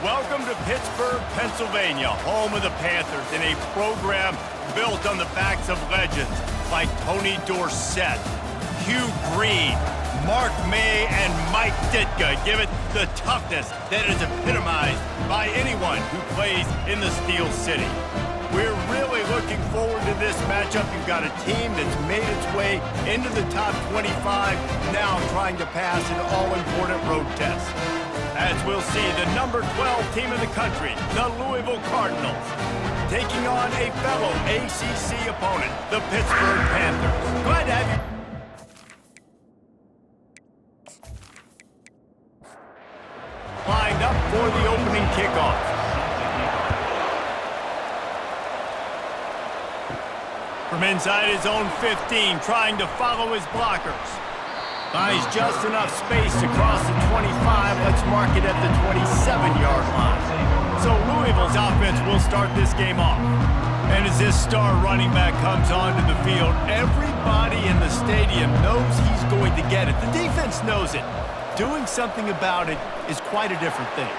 Welcome to Pittsburgh, Pennsylvania, home of the Panthers, in a program built on the backs of legends like Tony Dorsett, Hugh Green, Mark May, and Mike Ditka. Give it the toughness that is epitomized by anyone who plays in the Steel City. We're really looking forward to this matchup. You've got a team that's made its way into the top 25, now trying to pass an all-important road test. As we'll see, the number 12 team in the country, the Louisville Cardinals, taking on a fellow ACC opponent, the Pittsburgh Panthers. Glad to have you. Lined up for the opening kickoff. From inside his own 15, trying to follow his blockers. Buys just enough space to cross the 25. Let's mark it at the 27-yard line. So Louisville's offense will start this game off. And as this star running back comes onto the field, everybody in the stadium knows he's going to get it. The defense knows it. Doing something about it is quite a different thing.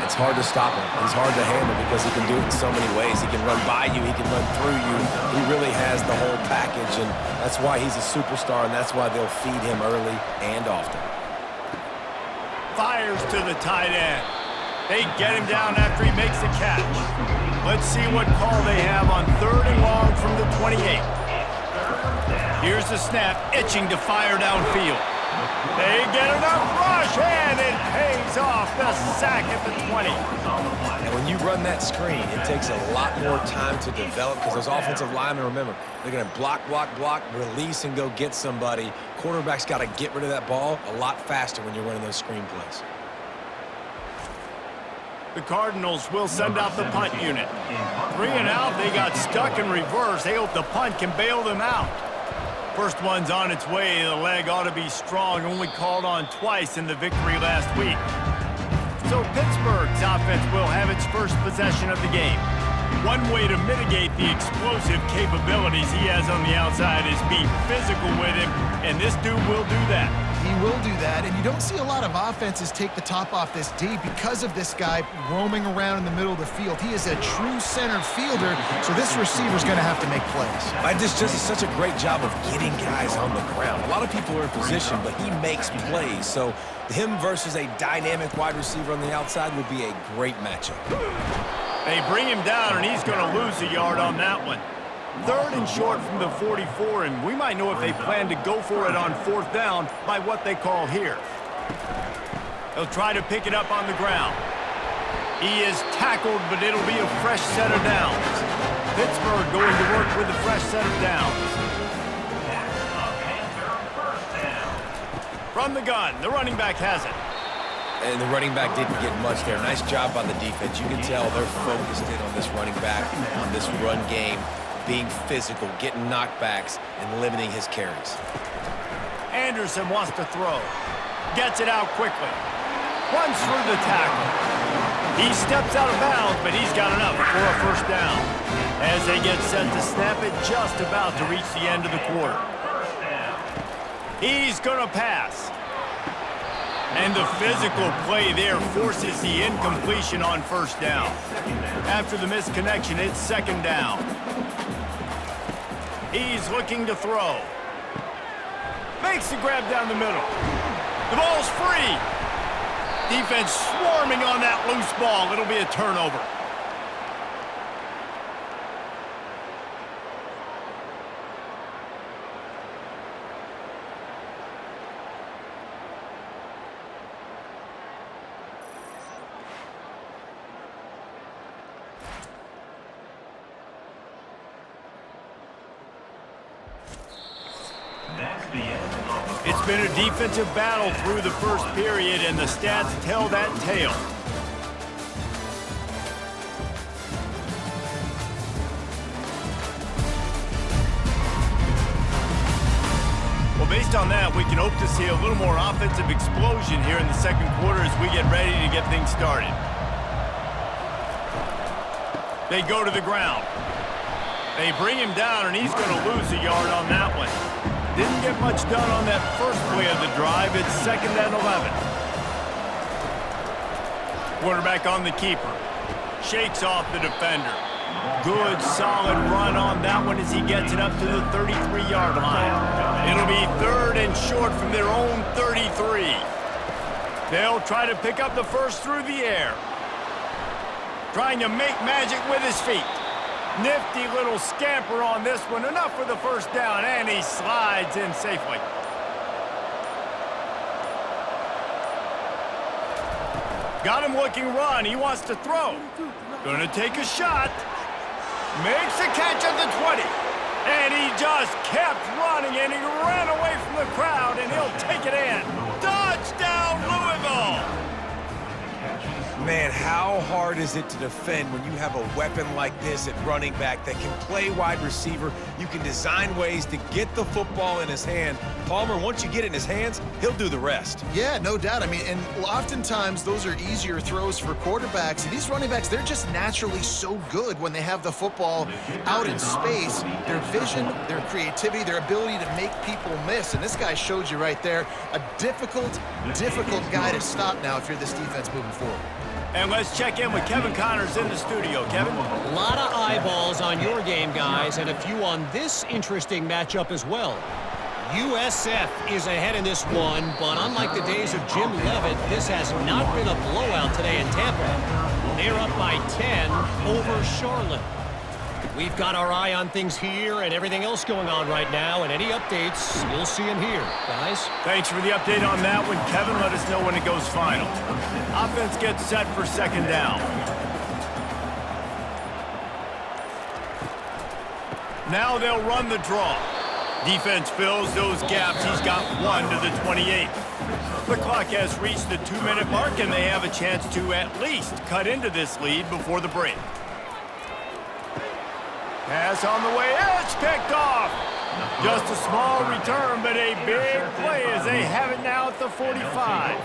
It's hard to stop him. He's hard to handle because he can do it in so many ways. He can run by you. He can run through you. He really has the whole package, and that's why he's a superstar, and that's why they'll feed him early and often. Fires to the tight end. They get him down after he makes the catch. Let's see what call they have on 3rd and long from the 28. Here's the snap, itching to fire downfield. They get enough rush, and it pays off. The sack at the 20. And when you run that screen, it takes a lot more time to develop because those offensive linemen, remember, they're going to block, release, and go get somebody. Quarterback's got to get rid of that ball a lot faster when you're running those screen plays. The Cardinals will send out the punt unit. 3 and out, they got stuck in reverse. They hope the punt can bail them out. First one's on its way. The leg ought to be strong. Only called on twice in the victory last week. So Pittsburgh's offense will have its first possession of the game. One way to mitigate the explosive capabilities he has on the outside is be physical with him, and this dude will do that. He will do that, and you don't see a lot of offenses take the top off this D because of this guy roaming around in the middle of the field. He is a true center fielder, so this receiver's going to have to make plays. This just is such a great job of getting guys on the ground. A lot of people are in position, but he makes plays, so him versus a dynamic wide receiver on the outside would be a great matchup. They bring him down, and he's going to lose a yard on that one. 3rd and short from the 44, and we might know if they plan to go for it on 4th down by what they call here. They'll try to pick it up on the ground. He is tackled, but it'll be a fresh set of downs. Pittsburgh going to work with a fresh set of downs. From the gun, the running back has it. And the running back didn't get much there. Nice job on the defense. You can tell they're focused in on this running back, on this run game, being physical, getting knockbacks, and limiting his carries. Anderson wants to throw. Gets it out quickly. Runs through the tackle. He steps out of bounds, but he's got enough for a first down. As they get set to snap it, just about to reach the end of the quarter. He's going to pass. And the physical play there forces the incompletion on first down. After the misconnection, it's 2nd down. He's looking to throw. Makes the grab down the middle. The ball's free. Defense swarming on that loose ball. It'll be a turnover. It's been a defensive battle through the first period, and the stats tell that tale. Well, based on that, we can hope to see a little more offensive explosion here in the 2nd quarter as we get ready to get things started. They go to the ground. They bring him down, and he's going to lose a yard on that one. Didn't get much done on that first play of the drive. It's 2nd and 11. Quarterback on the keeper. Shakes off the defender. Good, solid run on that one as he gets it up to the 33-yard line. It'll be 3rd and short from their own 33. They'll try to pick up the first through the air. Trying to make magic with his feet. Nifty little scamper on this one. Enough for the first down, and he slides in safely. Got him looking run. He wants to throw. Gonna take a shot. Makes a catch at the 20. And he just kept running, and he ran away from the crowd, and he'll take it in. Touchdown, Louisville! Man, how hard is it to defend when you have a weapon like this at running back that can play wide receiver? You can design ways to get the football in his hand. Palmer, once you get it in his hands, he'll do the rest. Yeah, no doubt. I mean, and oftentimes those are easier throws for quarterbacks. And these running backs, they're just naturally so good when they have the football out in space. Their vision, their creativity, their ability to make people miss. And this guy showed you right there, a difficult guy to stop now if you're this defense moving forward. And let's check in with Kevin Connors in the studio. Kevin? A lot of eyeballs on your game, guys, and a few on this interesting matchup as well. USF is ahead in this one, but unlike the days of Jim Leavitt, this has not been a blowout today in Tampa. They're up by 10 over Charlotte. We've got our eye on things here and everything else going on right now, and any updates, you'll see them here, guys. Thanks for the update on that one, Kevin. Let us know when it goes final. Offense gets set for 2nd down. Now they'll run the draw. Defense fills those gaps. He's got 1 to the 28. The clock has reached the 2-minute mark, and they have a chance to at least cut into this lead before the break. Pass on the way, it's picked off. Just a small return, but a big play as they have it now at the 45.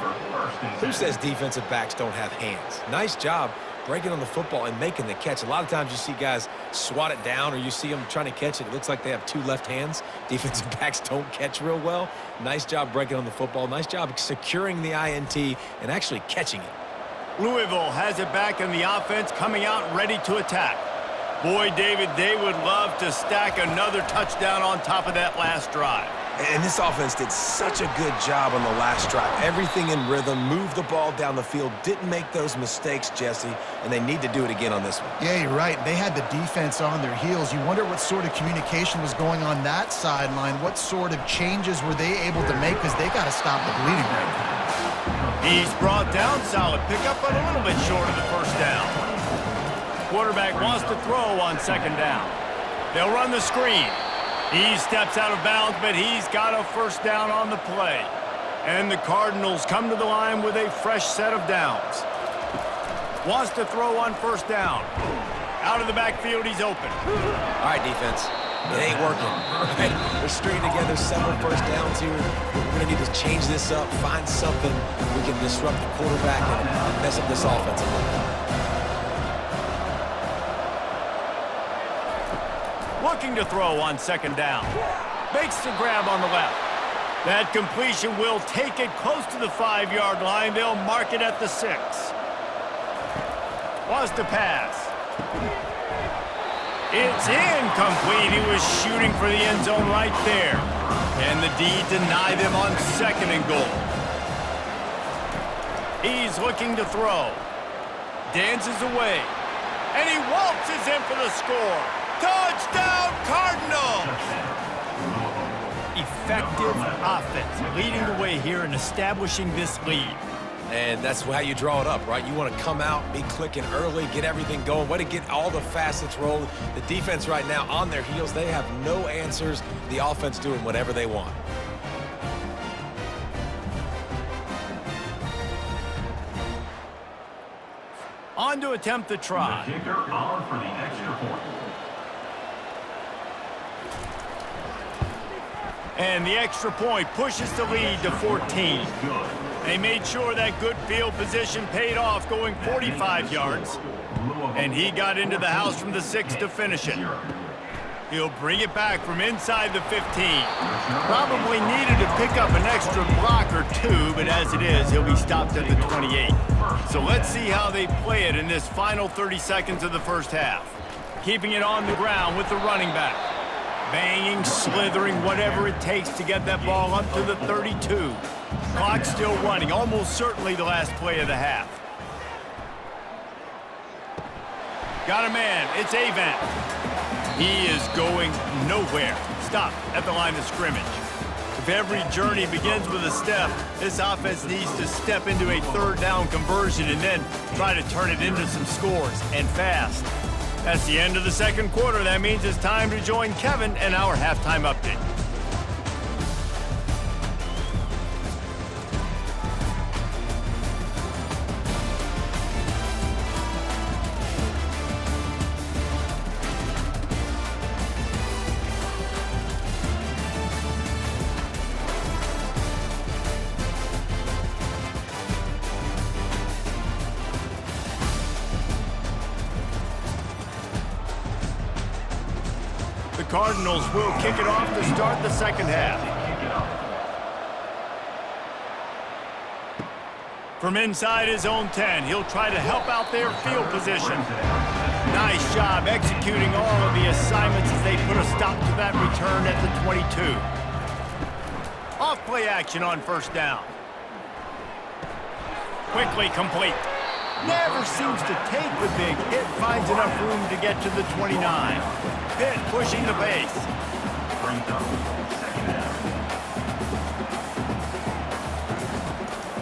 Who says defensive backs don't have hands? Nice job breaking on the football and making the catch. A lot of times you see guys swat it down or you see them trying to catch it. It looks like they have 2 left hands. Defensive backs don't catch real well. Nice job breaking on the football. Nice job securing the INT and actually catching it. Louisville has it back in the offense, coming out ready to attack. Boy, David, they would love to stack another touchdown on top of that last drive. And this offense did such a good job on the last drive. Everything in rhythm, moved the ball down the field, didn't make those mistakes, Jesse, and they need to do it again on this one. Yeah, you're right. They had the defense on their heels. You wonder what sort of communication was going on that sideline. What sort of changes were they able to make, because they got to stop the bleeding right now. He's brought down solid pickup, but a little bit short of the first down. Quarterback wants to throw on 2nd down. They'll run the screen. He steps out of bounds, but he's got a first down on the play. And the Cardinals come to the line with a fresh set of downs. Wants to throw on 1st down. Out of the backfield, he's open. All right, defense. It ain't working. We're stringing together several first downs here. We're going to need to change this up, find something we can disrupt the quarterback and mess up this offense a little bit. Looking to throw on 2nd down. Makes the grab on the left. That completion will take it close to the 5-yard line. They'll mark it at the 6. Wants to pass. It's incomplete. He was shooting for the end zone right there. And the D deny them on 2nd and goal. He's looking to throw. Dances away. And he waltzes in for the score. Touchdown, Cardinals! Effective offense, leading the way here and establishing this lead. And that's how you draw it up, right? You want to come out, be clicking early, get everything going, way to get all the facets rolling. The defense right now on their heels, they have no answers. The offense doing whatever they want. On to attempt the try. The kicker on for the extra point. And the extra point pushes the lead to 14. They made sure that good field position paid off, going 45 yards. And he got into the house from the 6 to finish it. He'll bring it back from inside the 15. Probably needed to pick up an extra block or two, but as it is, he'll be stopped at the 28. So let's see how they play it in this final 30 seconds of the first half. Keeping it on the ground with the running back. Banging, slithering, whatever it takes to get that ball up to the 32. Clock still running, almost certainly the last play of the half. Got a man, it's Avant. He is going nowhere. Stop at the line of scrimmage. If every journey begins with a step, this offense needs to step into a third down conversion and then try to turn it into some scores, and fast. That's the end of the second quarter. That means it's time to join Kevin and our halftime update. The Cardinals will kick it off to start the second half. From inside his own 10, he'll try to help out their field position. Nice job executing all of the assignments as they put a stop to that return at the 22. Off-play action on first down. Quickly complete. Never seems to take the big hit. Finds enough room to get to the 29. Pitt pushing the base.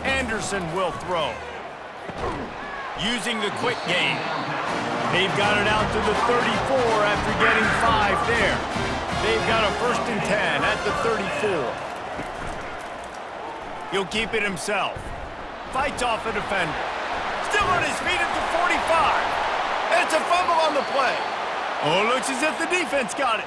Anderson will throw. Using the quick game. They've got it out to the 34 after getting 5 there. They've got a 1st and 10 at the 34. He'll keep it himself. Fights off a defender. Still on his feet at the 45. And it's a fumble on the play. Oh, looks as if the defense got it.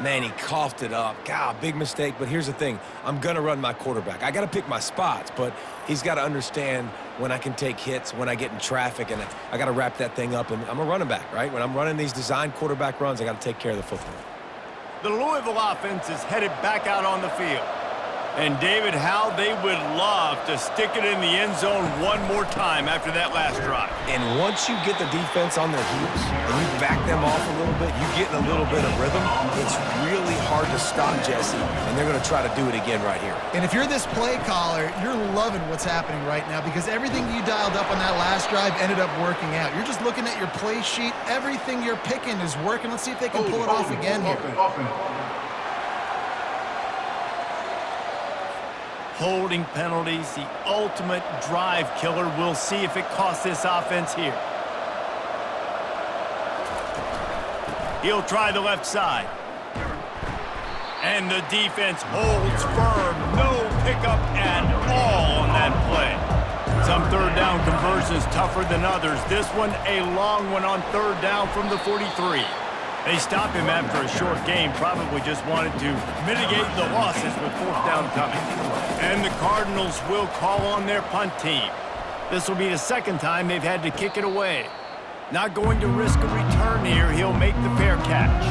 Man, he coughed it up. God, big mistake, but here's the thing. I'm going to run my quarterback. I got to pick my spots, but he's got to understand when I can take hits, when I get in traffic, and I got to wrap that thing up. And I'm a running back, right? When I'm running these design quarterback runs, I got to take care of the football. The Louisville offense is headed back out on the field. And, David, how they would love to stick it in the end zone one more time after that last drive. And once you get the defense on their heels and you back them off a little bit, you get in a little bit of rhythm, it's really hard to stop Jesse, and they're going to try to do it again right here. And if you're this play caller, you're loving what's happening right now because everything you dialed up on that last drive ended up working out. You're just looking at your play sheet. Everything you're picking is working. Let's see if they can pull it off again here. Holding penalties, the ultimate drive killer. We'll see if it costs this offense here. He'll try the left side. And the defense holds firm. No pickup at all on that play. Some third down conversions tougher than others. This one a long one on third down from the 43. They stop him after a short game, probably just wanted to mitigate the losses with 4th down coming. And the Cardinals will call on their punt team. This will be the second time they've had to kick it away. Not going to risk a return here. He'll make the fair catch.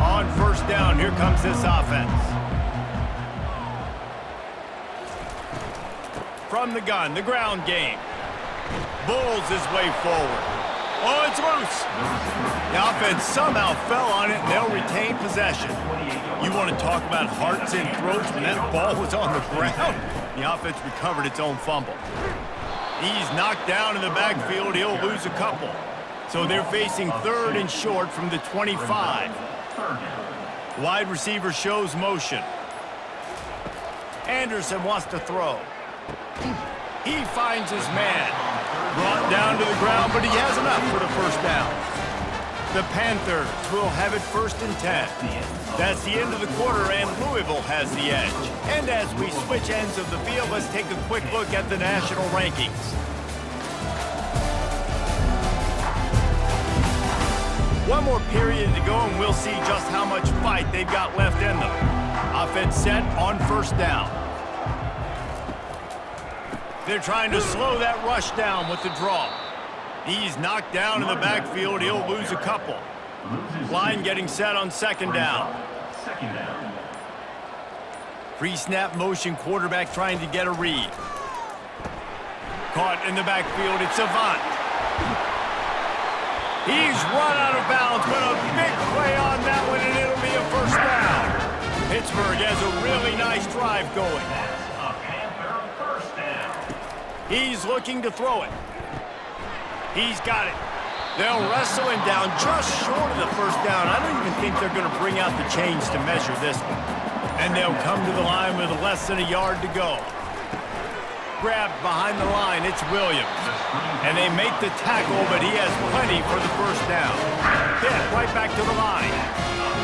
On first down, here comes this offense. From the gun, the ground game. Bulls his way forward. Oh, it's loose. The offense somehow fell on it, and they'll retain possession. You want to talk about hearts and throats when that ball was on the ground? The offense recovered its own fumble. He's knocked down in the backfield. He'll lose a couple. So they're facing 3rd and short from the 25. Wide receiver shows motion. Anderson wants to throw. He finds his man. Brought down to the ground, but he has enough for the first down. The Panthers will have it 1st and 10. That's the end of the quarter, and Louisville has the edge. And as we switch ends of the field, let's take a quick look at the national rankings. One more period to go, and we'll see just how much fight they've got left in them. Offense set on first down. They're trying to slow that rush down with the draw. He's knocked down in the backfield. He'll lose a couple. Line getting set on second down. Second down. Pre-snap motion quarterback trying to get a read. Caught in the backfield, it's Avant. He's run out of bounds, but a big play on that one, and it'll be a first down. Pittsburgh has a really nice drive going. That's a Panther first down. He's looking to throw it. He's got it. They'll wrestle him down just short of the first down. I don't even think they're going to bring out the chains to measure this one. And they'll come to the line with less than a yard to go. Grabbed behind the line, it's Williams. And they make the tackle, but he has plenty for the first down. Hit right back to the line.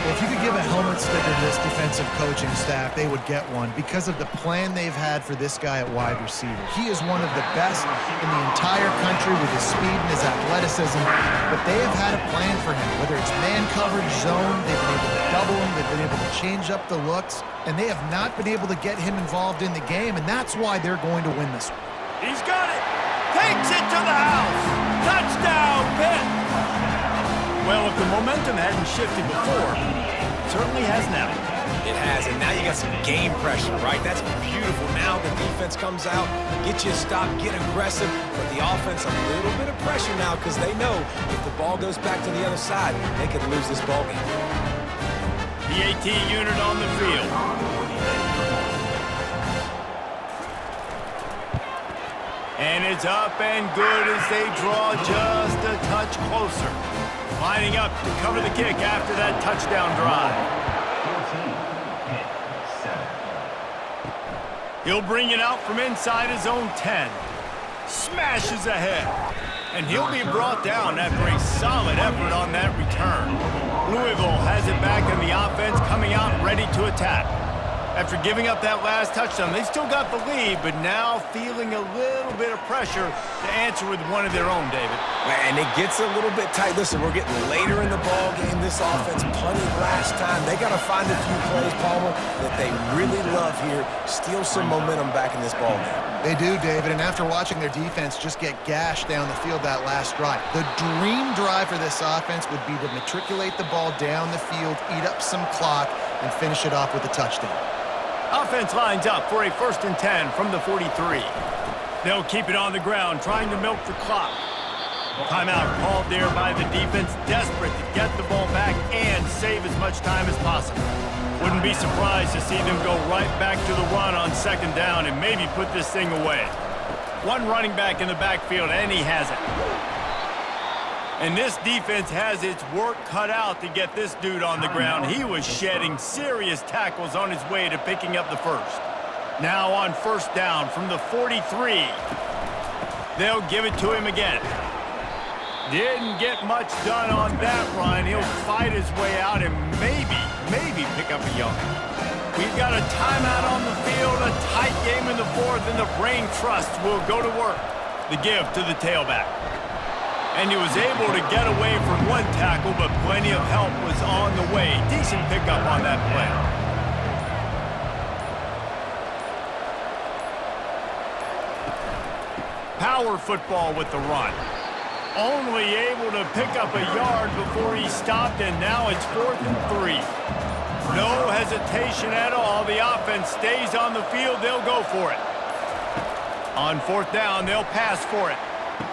If you could give a helmet sticker to this defensive coaching staff, they would get one because of the plan they've had for this guy at wide receiver. He is one of the best in the entire country with his speed and his athleticism, but they have had a plan for him. Whether it's man coverage, zone, they've been able to double him, they've been able to change up the looks, and they have not been able to get him involved in the game, and that's why they're going to win this one. He's got it. Takes it to the house. Touchdown, Pitt. Well, if the momentum hadn't shifted before, it certainly has now. It has, and now you got some game pressure, right? That's beautiful. Now the defense comes out, get you a stop, get aggressive, but the offense a little bit of pressure now because they know if the ball goes back to the other side, they could lose this ball game. PAT unit on the field. And it's up and good as they draw just a touch closer. Lining up to cover the kick after that touchdown drive. 14, 7. He'll bring it out from inside his own 10. Smashes ahead. And he'll be brought down after a solid effort on that return. Louisville has it back in the offense, coming out ready to attack. After giving up that last touchdown, they still got the lead, but now feeling a little bit of pressure to answer with one of their own, David. And it gets a little bit tight. Listen, we're getting later in the ball game. This offense punted last time. They got to find a few plays, Palmer, that they really love here. Steal some momentum back in this ball game. They do, David, and after watching their defense just get gashed down the field that last drive, the dream drive for this offense would be to matriculate the ball down the field, eat up some clock, and finish it off with a touchdown. Offense lines up for a 1st and 10 from the 43. They'll keep it on the ground, trying to milk the clock. Timeout called there by the defense, desperate to get the ball back and save as much time as possible. Wouldn't be surprised to see them go right back to the run on 2nd down and maybe put this thing away. One running back in the backfield, and he has it. And this defense has its work cut out to get this dude on the ground. He was shedding serious tackles on his way to picking up the first. Now on 1st down from the 43. They'll give it to him again. Didn't get much done on that run. He'll fight his way out and maybe pick up a yard. We've got a timeout on the field, a tight game in the 4th, and the brain trust will go to work. The give to the tailback. And he was able to get away from one tackle, but plenty of help was on the way. Decent pickup on that play. Power football with the run. Only able to pick up a yard before he stopped, and now it's 4th and 3. No hesitation at all. The offense stays on the field. They'll go for it. On 4th down, they'll pass for it.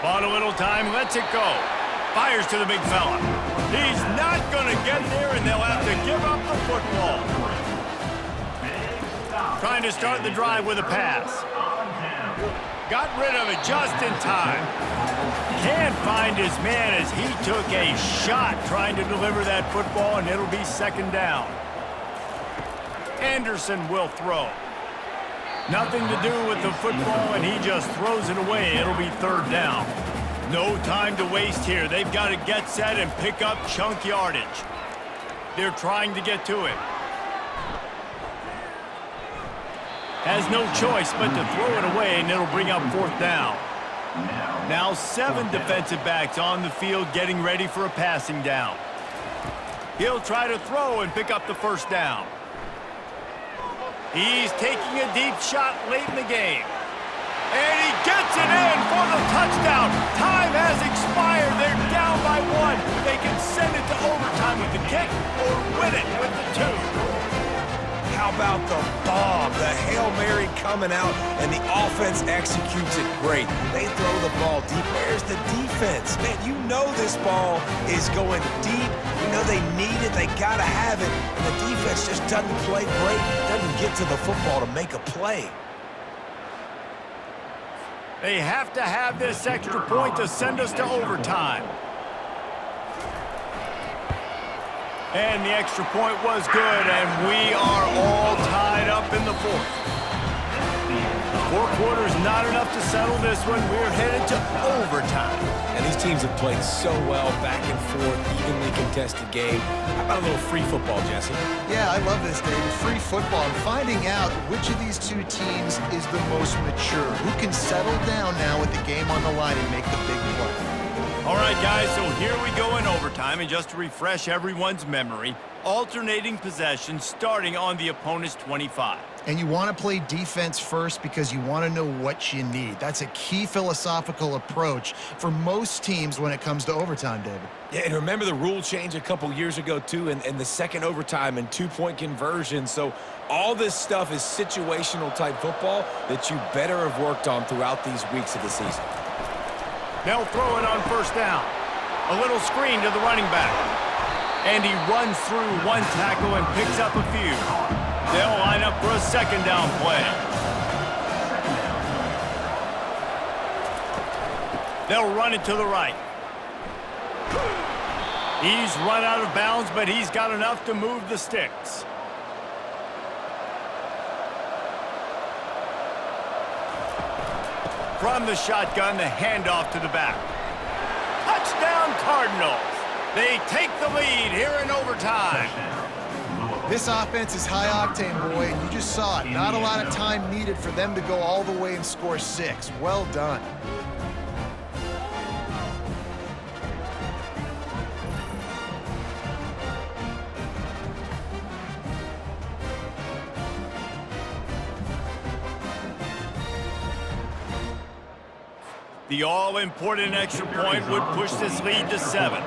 Bought a little time, lets it go. Fires to the big fella. He's not going to get there, and they'll have to give up the football. Trying to start the drive with a pass. Got rid of it just in time. Can't find his man as he took a shot trying to deliver that football, and it'll be 2nd down. Anderson will throw. Nothing to do with the football, and he just throws it away. It'll be 3rd down. No time to waste here. They've got to get set and pick up chunk yardage. They're trying to get to it. Has no choice but to throw it away, and it'll bring up 4th down. Now 7 defensive backs on the field getting ready for a passing down. He'll try to throw and pick up the 1st down. He's taking a deep shot late in the game. And he gets it in for the touchdown. Time has expired. They're down by 1. They can send it to overtime. coming out, and the offense executes it great. They throw the ball deep. Where's the defense? Man, you know this ball is going deep. You know they need it. They got to have it. And the defense just doesn't play great, doesn't get to the football to make a play. They have to have this extra point to send us to overtime. And the extra point was good, and we are all tied up in the fourth. 4 quarters not enough to settle this one. We're headed to overtime. And these teams have played so well, back and forth, evenly contested game. How about a little free football, Jesse? Yeah, I love this, David. Free football. I'm finding out which of these two teams is the most mature. Who can settle down now with the game on the line and make the big play? All right, guys, so here we go in overtime, and just to refresh everyone's memory, alternating possession starting on the opponent's 25. And you want to play defense first because you want to know what you need. That's a key philosophical approach for most teams when it comes to overtime, David. Yeah, and remember the rule change a couple years ago, too, and the second overtime and 2-point conversion. So all this stuff is situational type football that you better have worked on throughout these weeks of the season. They'll throw it on first down. A little screen to the running back. And he runs through one tackle and picks up a few. They'll line up for a second down play. They'll run it to the right. He's run out of bounds, but he's got enough to move the sticks. From the shotgun, the handoff to the back. Touchdown, Cardinals. They take the lead here in overtime. This offense is high octane, boy, and you just saw it. Not a lot of time needed for them to go all the way and score 6. Well done. The all-important extra point would push this lead to 7.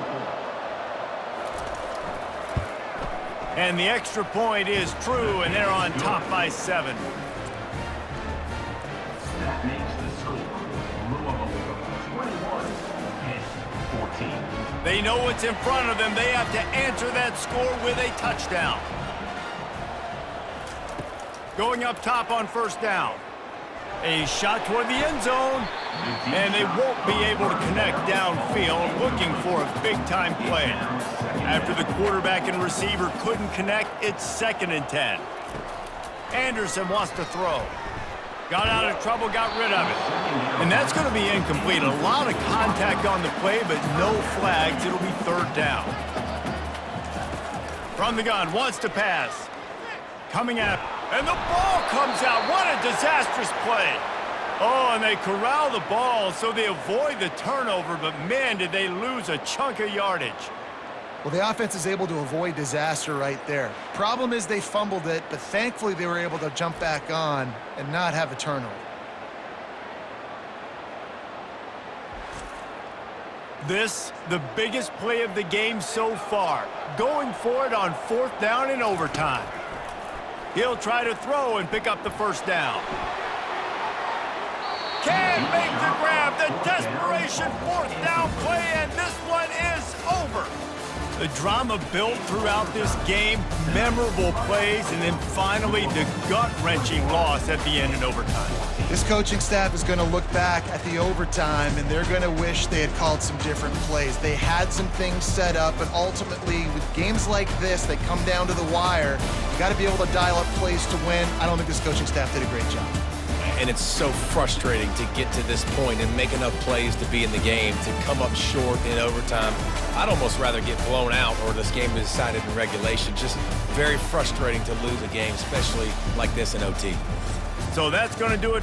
And the extra point is true, and they're on top by 7. That makes the score Louisville 21-14. They know what's in front of them. They have to answer that score with a touchdown. Going up top on first down. A shot toward the end zone, and they won't be able to connect downfield, looking for a big-time play. After the quarterback and receiver couldn't connect, it's 2nd and 10. Anderson wants to throw. Got out of trouble, got rid of it. And that's going to be incomplete. A lot of contact on the play, but no flags. It'll be 3rd down. From the gun, wants to pass. Coming up, and the ball comes out. What a disastrous play. Oh, and they corral the ball so they avoid the turnover, but man, did they lose a chunk of yardage. Well, the offense is able to avoid disaster right there. Problem is they fumbled it, but thankfully they were able to jump back on and not have a turnover. This, the biggest play of the game so far. Going for it on 4th down in overtime. He'll try to throw and pick up the first down. Can make the grab, the desperation 4th down play, and this one is over. The drama built throughout this game, memorable plays, and then finally the gut-wrenching loss at the end in overtime. This coaching staff is going to look back at the overtime, and they're going to wish they had called some different plays. They had some things set up, and ultimately, with games like this, they come down to the wire. You got to be able to dial up plays to win. I don't think this coaching staff did a great job. And it's so frustrating to get to this point and make enough plays to be in the game, to come up short in overtime. I'd almost rather get blown out or this game is decided in regulation. Just very frustrating to lose a game, especially like this in OT. So that's going to do it for